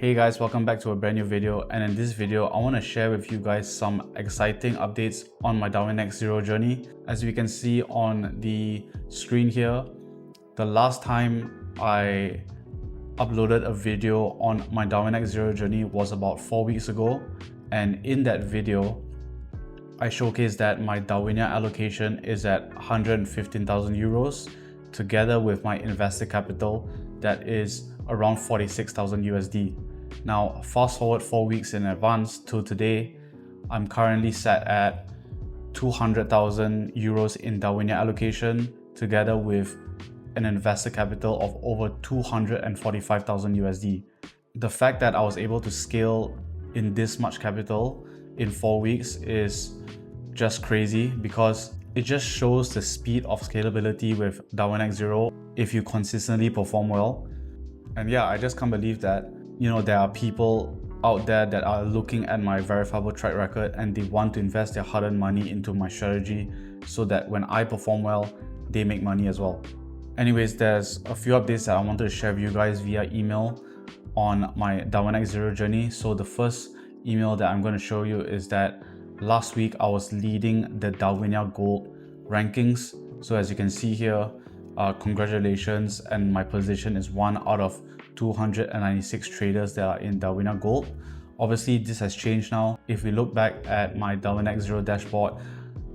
Hey guys, welcome back to a brand new video, and in this video I want to share with you guys some exciting updates on my Darwinex Zero journey. As you can see on the screen here, the last time I uploaded a video on my Darwinex Zero journey was about 4 weeks ago, and in that video I showcased that my DarwinIA allocation is at 115,000 euros together with my invested capital that is around 46,000 USD. Now, fast forward 4 weeks in advance to today, I'm currently set at 200,000 euros in DarwinIA allocation together with an invested capital of over 245,000 USD. The fact that I was able to scale in this much capital in 4 weeks is just crazy because it just shows the speed of scalability with Darwinex Zero if you consistently perform well. And yeah, I just can't believe that there are people out there that are looking at my verifiable track record and they want to invest their hard-earned money into my strategy so that when I perform well, they make money as well. Anyways, there's a few updates that I wanted to share with you guys via email on my Darwinex Zero journey. So the first email that I'm going to show you is that last week I was leading the DarwinIA Gold rankings. So as you can see here, congratulations, and my position is 1 out of 296 traders that are in DarwinIA Gold. Obviously this has changed now. If we look back at my Darwinex Zero dashboard,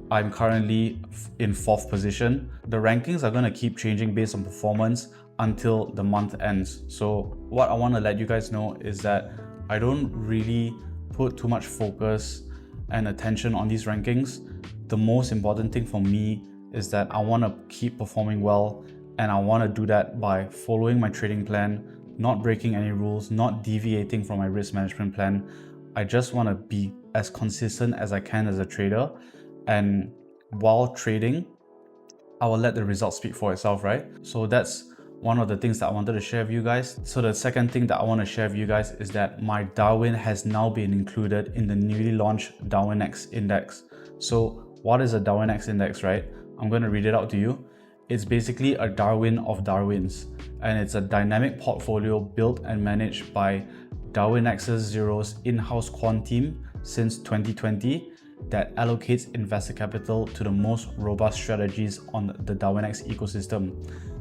I'm currently in 4th position. The rankings are going to keep changing based on performance until the month ends. So what I want to let you guys know is that I don't really put too much focus and attention on these rankings. The most important thing for me is that I want to keep performing well, and I want to do that by following my trading plan, not breaking any rules, not deviating from my risk management plan. I just want to be as consistent as I can as a trader, and while trading, I will let the results speak for itself, right? So that's one of the things that I wanted to share with you guys. So the second thing that I want to share with you guys is that my Darwin has now been included in the newly launched Darwinex index. So what is a Darwinex index, right? I'm going to read it out to you. It's basically a Darwin of Darwins, and it's a dynamic portfolio built and managed by Darwinex Zero's in-house quant team since 2020 that allocates investor capital to the most robust strategies on the Darwinex ecosystem.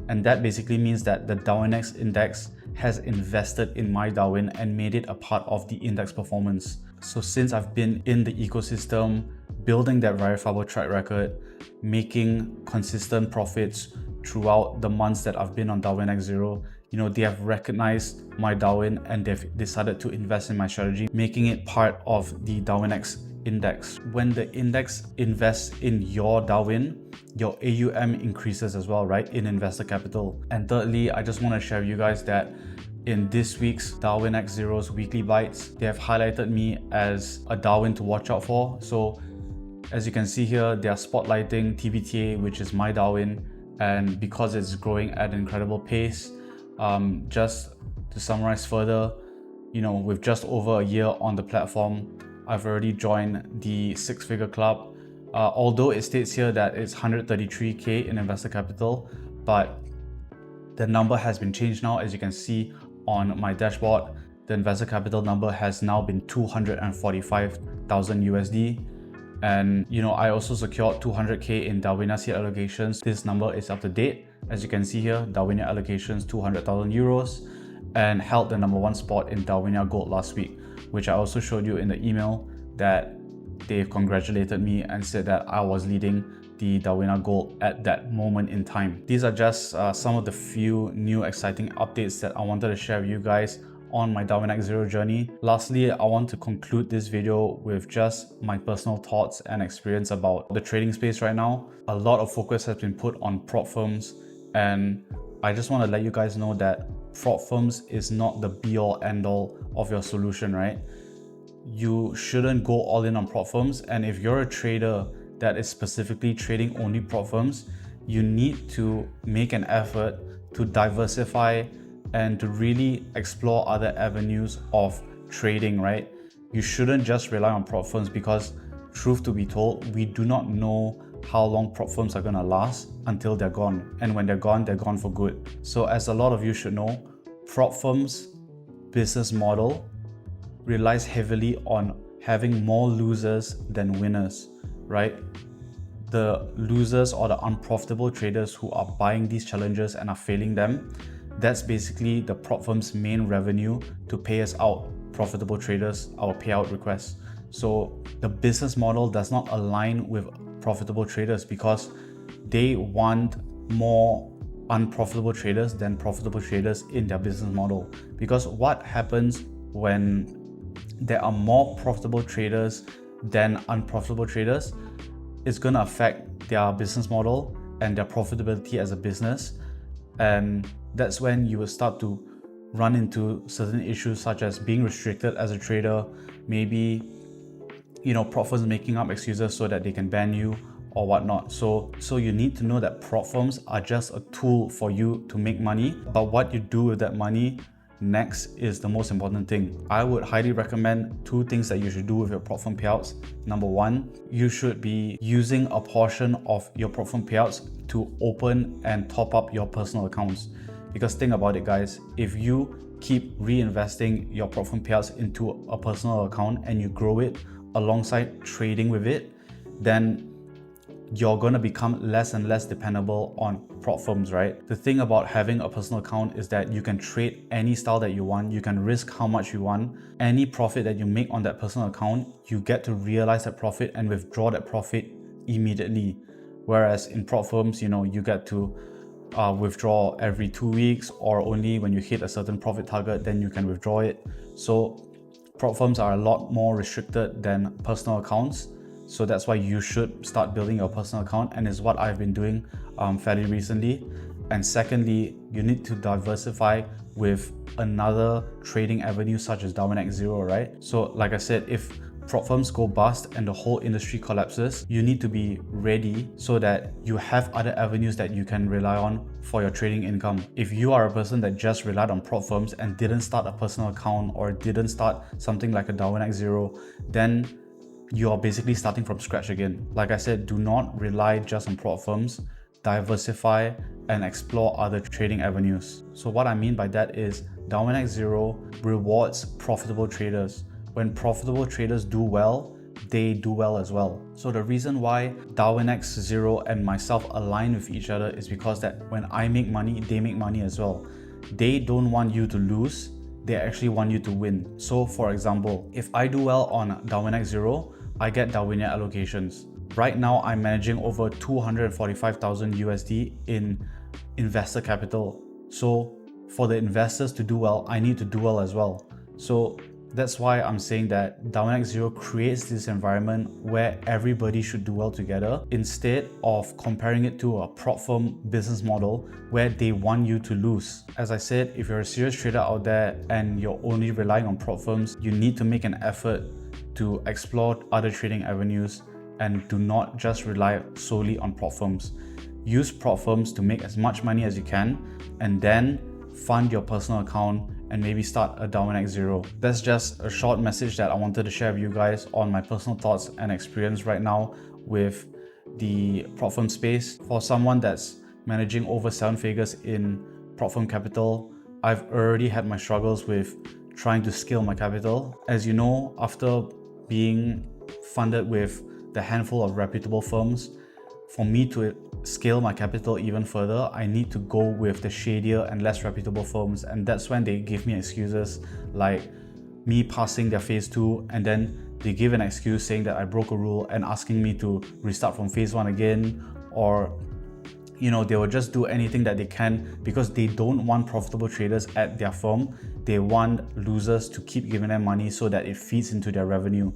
And that basically means that the Darwinex index has invested in my Darwin and made it a part of the index performance. So since I've been in the ecosystem, building that verifiable track record, making consistent profits throughout the months that I've been on Darwinex Zero, they have recognized my Darwin and they've decided to invest in my strategy, making it part of the Darwinex index. When the index invests in your Darwin, your AUM increases as well, right? In investor capital. And thirdly, I just want to share with you guys that in this week's Darwinex Zero's weekly bites, they have highlighted me as a Darwin to watch out for. So as you can see here, they are spotlighting TBTA, which is my Darwin, and because it's growing at an incredible pace. Just to summarize further, with just over a year on the platform, I've already joined the 6-figure club. Although it states here that it's 133k in investor capital, but the number has been changed now. As you can see on my dashboard, the investor capital number has now been 245,000 USD. And I also secured 200k in DarwinIA seed allocations. This number is up to date. As you can see here, DarwinIA allocations 200,000 euros, and held the #1 spot in DarwinIA Gold last week, which I also showed you in the email that they congratulated me and said that I was leading the DarwinIA Gold at that moment in time. These are just some of the few new exciting updates that I wanted to share with you guys on my Darwinex Zero journey. Lastly, I want to conclude this video with just my personal thoughts and experience about the trading space right now. A lot of focus has been put on prop firms, and I just want to let you guys know that prop firms is not the be-all end-all of your solution, right? You shouldn't go all in on prop firms, and if you're a trader that is specifically trading only prop firms, you need to make an effort to diversify and to really explore other avenues of trading, right? You shouldn't just rely on prop firms because, truth to be told, we do not know how long prop firms are gonna last until they're gone. And when they're gone for good. So as a lot of you should know, prop firms business model relies heavily on having more losers than winners, right? The losers or the unprofitable traders who are buying these challenges and are failing them, that's basically the prop firm's main revenue to pay us out, profitable traders, our payout requests. So the business model does not align with profitable traders because they want more unprofitable traders than profitable traders in their business model. Because what happens when there are more profitable traders than unprofitable traders, it's going to affect their business model and their profitability as a business. And that's when you will start to run into certain issues such as being restricted as a trader, maybe, prop firms making up excuses so that they can ban you or whatnot. So you need to know that prop firms are just a tool for you to make money, but what you do with that money next is the most important thing. I would highly recommend 2 things that you should do with your prop firm payouts. Number 1, you should be using a portion of your prop firm payouts to open and top up your personal accounts. Because think about it, guys, if you keep reinvesting your prop firm payouts into a personal account and you grow it alongside trading with it, then you're going to become less and less dependable on prop firms, right? The thing about having a personal account is that you can trade any style that you want, you can risk how much you want. Any profit that you make on that personal account, you get to realize that profit and withdraw that profit immediately. Whereas in prop firms, you get to withdraw every 2 weeks, or only when you hit a certain profit target, then you can withdraw it. So prop firms are a lot more restricted than personal accounts. So that's why you should start building your personal account, and is what I've been doing fairly recently. And secondly, you need to diversify with another trading avenue such as Darwinex Zero, right? So like I said, if prop firms go bust and the whole industry collapses, you need to be ready so that you have other avenues that you can rely on for your trading income. If you are a person that just relied on prop firms and didn't start a personal account or didn't start something like a Darwinex Zero, then you are basically starting from scratch again. Like I said, do not rely just on prop firms. Diversify and explore other trading avenues. So what I mean by that is Darwinex Zero rewards profitable traders. When profitable traders do well, they do well as well. So the reason why Darwinex Zero and myself align with each other is because that when I make money, they make money as well. They don't want you to lose, they actually want you to win. So for example, if I do well on Darwinex Zero, I get DarwinIA allocations. Right now, I'm managing over 245,000 USD in investor capital. So for the investors to do well, I need to do well as well. So that's why I'm saying that Darwinex Zero creates this environment where everybody should do well together, instead of comparing it to a prop firm business model where they want you to lose. As I said, if you're a serious trader out there and you're only relying on prop firms, you need to make an effort to explore other trading avenues and do not just rely solely on prop firms. Use prop firms to make as much money as you can, and then fund your personal account and maybe start a Darwinex Zero. That's just a short message that I wanted to share with you guys on my personal thoughts and experience right now with the prop firm space. For someone that's managing over 7 figures in prop firm capital, I've already had my struggles with trying to scale my capital. As you know, after being funded with the handful of reputable firms, for me to scale my capital even further, I need to go with the shadier and less reputable firms. And that's when they give me excuses like me passing their phase 2, and then they give an excuse saying that I broke a rule and asking me to restart from phase 1 again, or they will just do anything that they can because they don't want profitable traders at their firm. They want losers to keep giving them money so that it feeds into their revenue.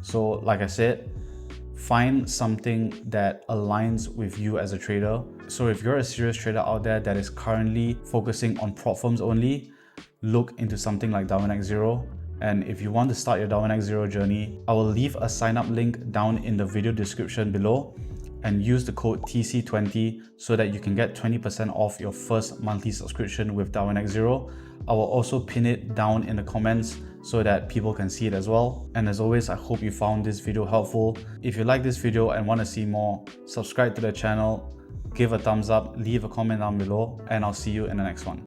So like I said, find something that aligns with you as a trader. So if you're a serious trader out there that is currently focusing on prop firms only, look into something like Darwinex Zero. And if you want to start your Darwinex Zero journey, I will leave a sign up link down in the video description below, and use the code TC20 so that you can get 20% off your first monthly subscription with Darwinex Zero. I will also pin it down in the comments so that people can see it as well. And as always, I hope you found this video helpful. If you like this video and want to see more, subscribe to the channel, give a thumbs up, leave a comment down below, and I'll see you in the next one.